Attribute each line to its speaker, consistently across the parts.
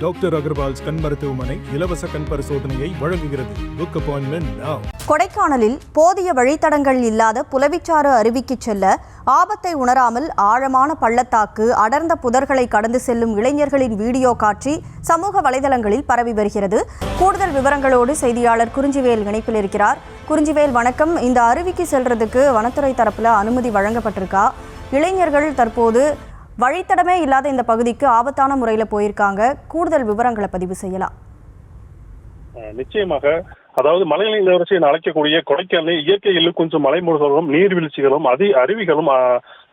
Speaker 1: Doctor Agarwal's கண் மருத்துவமனை இலவச கண் பரிசோதனையை வழங்குகிறது. Book appointment now.
Speaker 2: கொடைக்கானலில் போதிய வழித்தடங்கள் இல்லாத புலவிச்சாறு அருவிக்கு செல்ல ஆபத்தை உணராமல் ஆழமான பள்ளத்தாக்கு, அடர்ந்த புதர்களை கடந்து செல்லும் இளைஞர்களின் வீடியோ காட்சி சமூக வலைதளங்களில் பரவி வருகிறது. கூடுதல் விவரங்களோடு செய்தியாளர் குறிஞ்சிவேல் இணைப்பில் இருக்கிறார். குறிஞ்சிவேல், வணக்கம். இந்த அருவிக்கு செல்றதுக்கு வனத்துறை தரப்புல அனுமதி வழங்கப்பட்டிருக்கா? இளைஞர்கள் தற்போது வழித்தடமே இல்லாத இந்த பகுதிக்கு ஆபத்தான முறையில் போயிருக்காங்க. கூடுதல் விவரங்களை பதிவு செய்யலாம்.
Speaker 3: நிச்சயமாக, அதாவது மலைகளின் இளவரசி என அழைக்கக்கூடிய கொடைக்கானலில் இயற்கையில் கொஞ்சம் மலைமுகர்களும் நீர்வீழ்ச்சிகளும் அருவிகளும்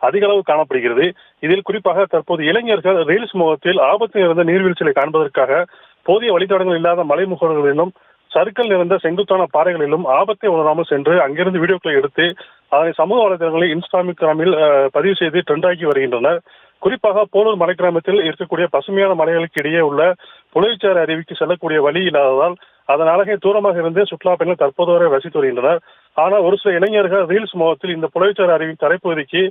Speaker 3: அதிக அளவு காணப்படுகிறது. இதில் குறிப்பாக தற்போது இளைஞர்கள் ரீல்ஸ் முகத்தில் ஆபத்து நிறைந்த நீர்வீழ்ச்சிகளை காண்பதற்காக போதிய வழித்தடங்கள் இல்லாத மலைமுகர்களிலும் சறுக்கல் நிறைந்த செங்குத்தான பாறைகளிலும் ஆபத்தை உணராமல் சென்று அங்கிருந்து வீடியோக்களை எடுத்து அதனை சமூக வலைதளங்களில் இன்ஸ்டாகிராமில் பதிவு செய்து ட்ரெண்டாகி வருகின்றனர். குறிப்பாக போலூர் மலை கிராமத்தில் இருக்கக்கூடிய பசுமையான மலைகளுக்கு இடையே உள்ள புலவிச்சாறு அருவிக்கு செல்லக்கூடிய வழி இல்லாததால் அதன் அழகை தூரமாக இருந்து சுற்றுலா பயணிகள் தற்போது வரை வசித்து வருகின்றனர். ஆனால் ஒரு சில இளைஞர்கள் ரீல்ஸ் முகத்தில் இந்த புலவிச்சாறு அருவியின் தரைப்பகுதிக்கு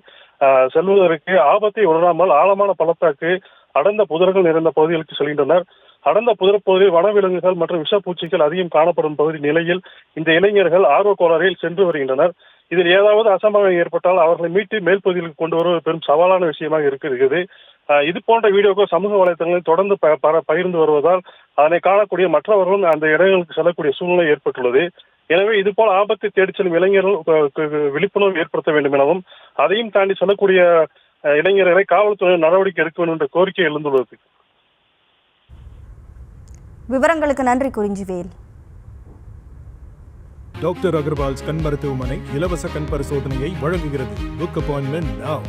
Speaker 3: செல்வதற்கு ஆபத்தை உணராமல் ஆழமான பள்ளத்தாக்கு, அடர்ந்த புதர்கள் நிறைந்த பகுதிகளுக்கு செல்கின்றனர். அடர்ந்த புதற்பகுதியில் வனவிலங்குகள் மற்றும் விஷப்பூச்சிகள் அதிகம் காணப்படும் பகுதி நிலையில் இந்த இளைஞர்கள் ஆர்வ கோளாறில் சென்று வருகின்றனர். இதில் ஏதாவது அசம்பாவிதம் ஏற்பட்டால் அவர்களை மீட்டு மேல் பகுதிகளுக்கு கொண்டு வருவது பெரும் சவாலான விஷயமாக இருக்கிறது. இது போன்ற வீடியோக்கள் சமூக வலைதளங்களில் தொடர்ந்து பகிர்ந்து வருவதால் அதனை காணக்கூடிய மற்றவர்களும் அந்த இடங்களுக்கு செல்லக்கூடிய சூழ்நிலை ஏற்பட்டுள்ளது. எனவே இதுபோல் ஆபத்தை தேடி செல்லும் இளைஞர்கள் விழிப்புணர்வு ஏற்படுத்த வேண்டும் எனவும் அதையும் தாண்டி செல்லக்கூடிய இளைஞர்களை காவல்துறை நடவடிக்கை எடுக்க வேண்டும் என்ற கோரிக்கை எழுந்துள்ளது.
Speaker 2: விவரங்களுக்கு நன்றி குறிஞ்சிவேல்.
Speaker 1: டாக்டர் அகர்வால்ஸ் கண் மருத்துவமனை இலவச கண் பரிசோதனையை வழங்குகிறது. Book appointment now.